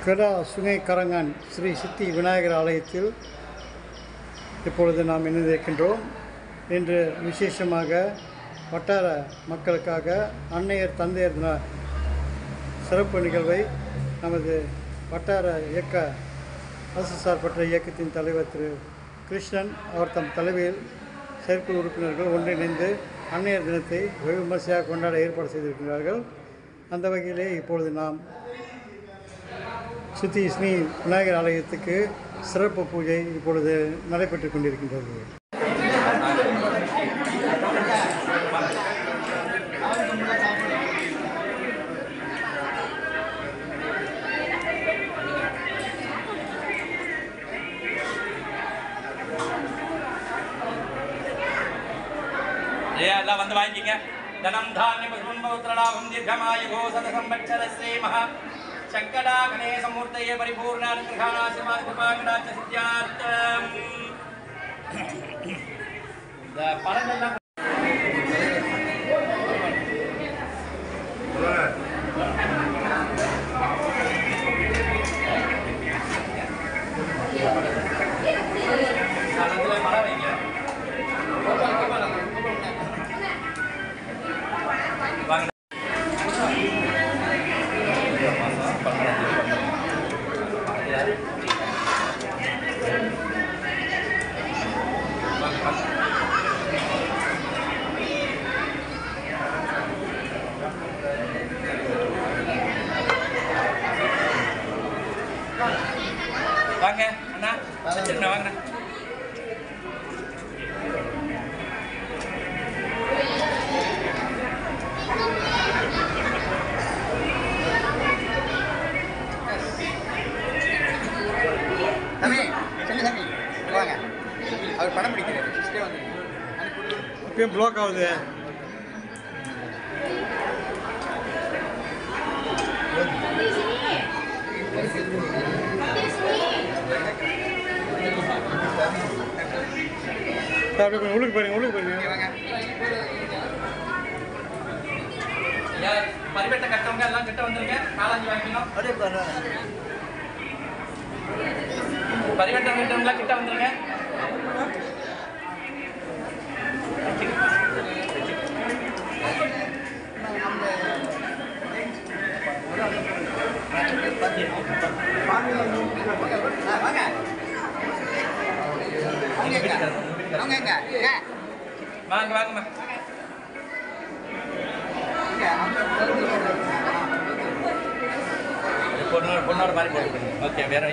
கடா சுனை கரங்கான் ஸ்ரீ சித்தி விநாயகர் ஆலயத்தில் இப்பொழுது நாம் இணைந்திருக்கின்றோம். இன்று விசேஷமாக வட்டார மக்களுக்காக அன்னையர் தந்தையர் தின சிறப்பு நிகழ்வை நமது வட்டார இயக்க அரசு சார்பற்ற இயக்கத்தின் தலைவர் திரு கிருஷ்ணன் அவர் தம் தலைமையில் செயற்குழு உறுப்பினர்கள் ஒன்றிணைந்து அன்னையர் தினத்தை வெகு விமர்சையாக கொண்டாட ஏற்பாடு செய்திருக்கிறார்கள். அந்த வகையிலே இப்பொழுது நாம் சித்தி ஸ்ரீ விநாயகர் ஆலயத்துக்கு சிறப்பு பூஜை இப்பொழுது நடைபெற்று கொண்டிருக்கின்றது. எல்லாம் வந்து வாங்கிக்கங்க. தனம் தானிய பசுமன்பௌத்ரலாபம் தீர்க்கமாயுகோ சதசம்பட்சர ஸ்ரீமஹ சங்கடா கணேசமூர்த்தயே பரிபூர்ணானுகிரகாணாசிர்வாத சித்தியார்த்தம். இந்த பழங்கள்லாம் மழை வைங்க. வாங்க அண்ணா வச்சிருங்க வாங்க. வாங்க அவர் படம் பிடிக்கிறாரு. இப்பயும் ப்ளாக் ஆகுது. உள்ளுக்கு போயிருங்க உள்ளுக்கு போயிருங்க. பரிவெட்ட கட்டவங்க எல்லாம் கிட்ட வந்துருங்க. காலாஞ்சி வாங்கிக்கணும். பரிவட்டம் கிட்டவங்களா கிட்ட வந்துருங்க. வாங்க வாங்கம்மா. பொண்ணோட மாதிரி போட்டு. ஓகே வேற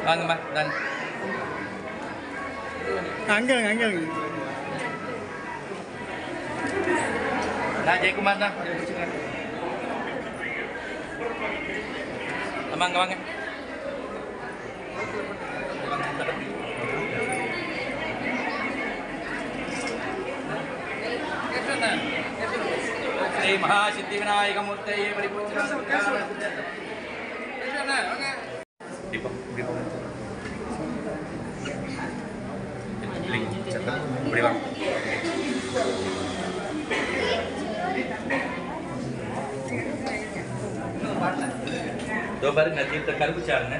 வாங்கம்மா. தான் அங்கே அங்கே நான் ஜெயக்குமார் தான். அம்மா அங்கே வாங்க. ஸ்ரீ மகாசித்தி விநாயக மூர்த்தயே பரிபூர்ண दो बार नदी तक कर कुछ आना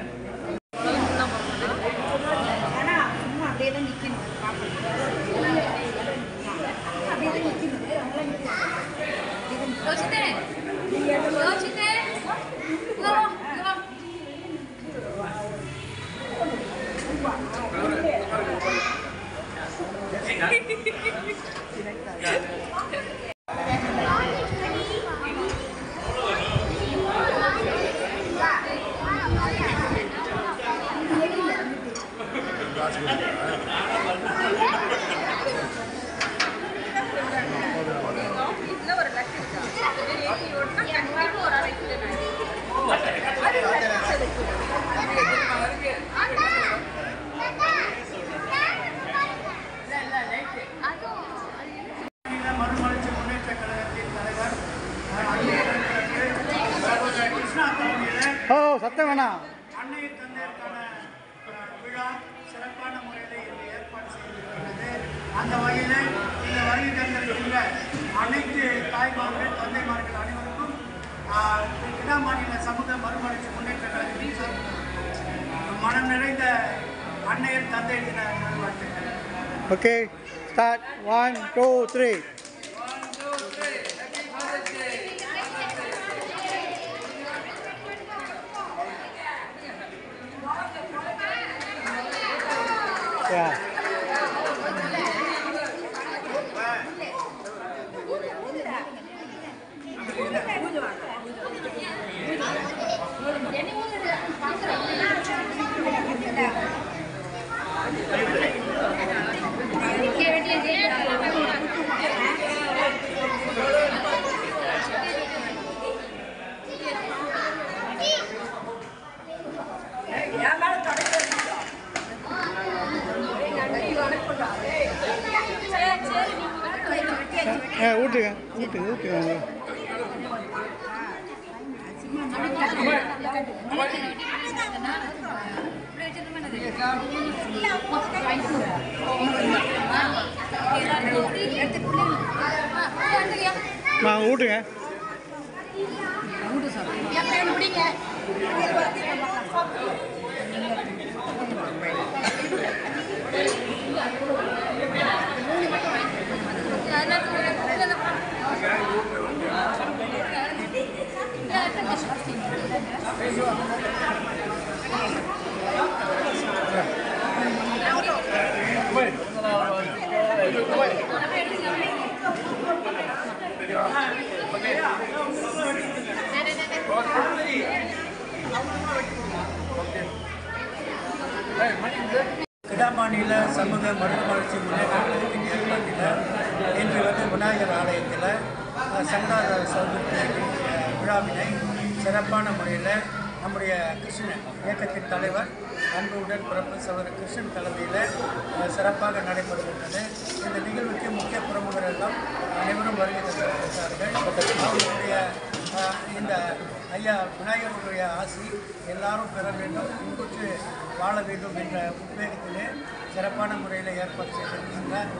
சத்தம் வேணாம். அன்னையர் தந்தையருக்கான விழா சிறப்பான முறையில் ஏற்பாடு செய்திருக்கிறது. அந்த வகையில் இந்த வருகை தந்திருக்கின்ற அனைத்து தாய்மார்கள் தந்தைமார்கள் அனைவருக்கும் விடா மாநில சமூக மறுமலர்ச்சி முன்னேற்ற கழகத்தின் சார்பில் மனம் நிறைந்த அன்னையர் தந்தை தின நல்வாழ்த்துக்கள். Okay, start. 1 2 3. Yeah. ஊட்டுங்க ஊட்டுங்க ஊட்டுங்க. ஊட்டுங்க. விடா மாநில சமூக மறுமலர்ச்சி முன்னேற்ற கழகத்தின் ஏற்பாட்டில் இன்று விநாயகர் ஆலயத்தில் சங்கராத சதுர்த்தி விழாவினை சிறப்பான முறையில் நம்முடைய கிருஷ்ணன் இயக்கத்தின் தலைவர் அன்புடன் ப்ரொஃபஸர் கிருஷ்ணன் தலைமையில் சிறப்பாக நடைபெறுகின்றது. இந்த நிகழ்வுக்கு முக்கிய பிரமுகர் எல்லாம் அனைவரும் வருகை தந்திருக்கிறார்கள். அவர்களுடைய இந்த ஐயா விநாயகருடைய ஆசி எல்லாரும் பெற வேண்டும், இன்புற்று வாழ வேண்டும் என்ற உத்வேகத்திலே சிறப்பான முறையில் ஏற்பாடு செய்திருக்கின்றனர்.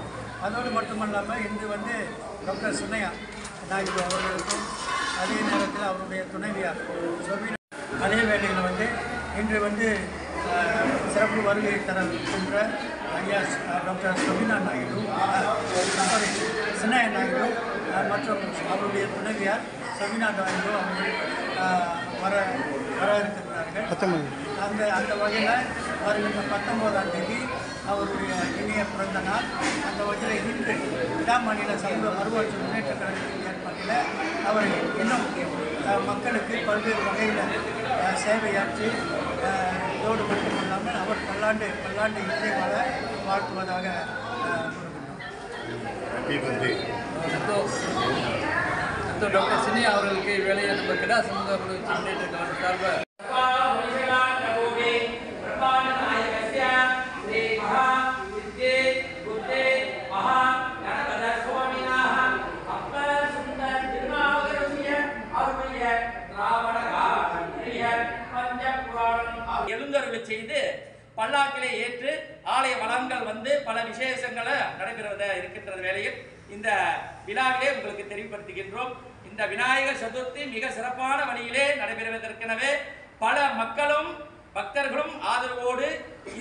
அதோடு மட்டுமல்லாமல் இன்று டாக்டர் சுனையா நாயுடு அவர்களுக்கும் அதே நேரத்தில் அவருடைய துணைவியார் சொபினா அதே வேளையில் இன்று சிறப்பு வருகை தர இருக்கின்ற ஐயா டாக்டர் சொபினா நாயுடு சின்னையா நாயுடு மற்றும் அவருடைய துணைவியார் சொபினா நாயுடு அவர்கள் வர இருக்கிறார்கள். அந்த வகையில் வருகின்ற 19ஆம் தேதி அவருடைய இனிய பிறந்த நாள். அந்த வகையில் இன்று விடா மாநில சமூக மறுமலர்ச்சி முன்னேற்ற கழகத்தின் ஏற்பாட்டில் அவர் இன்னும் மக்களுக்கு பல்வேறு வகையில் சேவையாற்றி இதோடு மட்டுமல்லாமல் அவர் பல்லாண்டு இசை வாழ வாழ்த்துவதாக டாக்டர் சின்னையா அவர்களுக்கு வேலையை நம்ம கிடா சமூக முன்னேற்ற கழகம் சார்பாக எழுந்தருளை செய்து பல்லாக்கிலே ஏற்று ஆலய வளங்கள் பல விசேஷங்களை நடைபெறுவத இருக்கின்ற வேளையில் இந்த விழாவிலே உங்களுக்கு தெரிவுபடுத்துகின்றோம். இந்த விநாயகர் சதுர்த்தி மிக சிறப்பான வழியிலே நடைபெறுவதற்கெனவே பல மக்களும் பக்தர்களும் ஆதரவோடு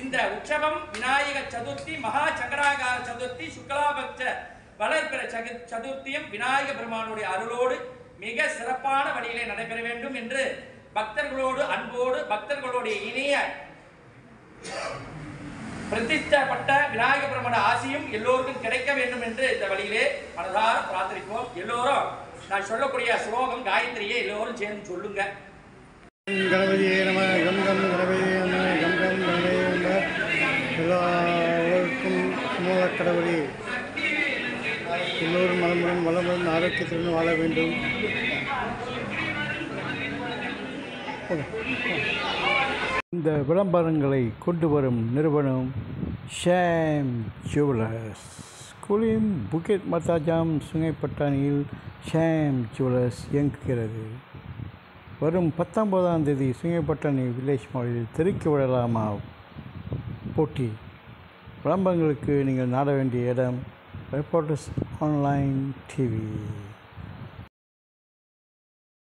இந்த உற்சவம் விநாயகர் சதுர்த்தி மகா சங்கராகார சதுர்த்தி சுக்லாபக்ஷ வளர்பிற சதுர்த்தியும் விநாயக பெருமானுடைய அருளோடு மிக சிறப்பான வழியிலே நடைபெற வேண்டும் என்று பக்தர்களோடு அன்போடு பக்தர்களுடைய இனிய பிரதிஷ்டப்பட்ட விநாயக பெருமான ஆசியும் எல்லோருக்கும் கிடைக்க வேண்டும் என்று இந்த வழியிலே மனதார பிரார்த்திப்போம். எல்லோரும் நான் சொல்லக்கூடிய ஸ்லோகம் காயத்ரியை எல்லோரும் சேர்ந்து சொல்லுங்க. கணபதியே நம, கம் கம் கணபதியே நம, கம் கம் கணபதியே நம. எல்லா உலகிற்கும் மூல கடவுளே, எல்லோரும் நலமுடன் வளமுடன் ஆரோக்கியத்துடன் வாழ வேண்டும். இந்த விளம்பரங்களை கொண்டு வரும் நிறுவனம் Sham jewellers. Kulim புக்கெட் மத்தாஜாம் சுங்கைப்பட்டாணியில் Sham jewellers இயங்குகிறது. வரும் 19ஆம் தேதி சுங்கைப்பட்டாணி வில்லேஜ் மாலில் தெறிக்க விடலாமா போட்டி. விளம்பரங்களுக்கு நீங்கள் நாட வேண்டிய இடம் ரிப்போர்ட்டர்ஸ் ஆன்லைன் டிவி.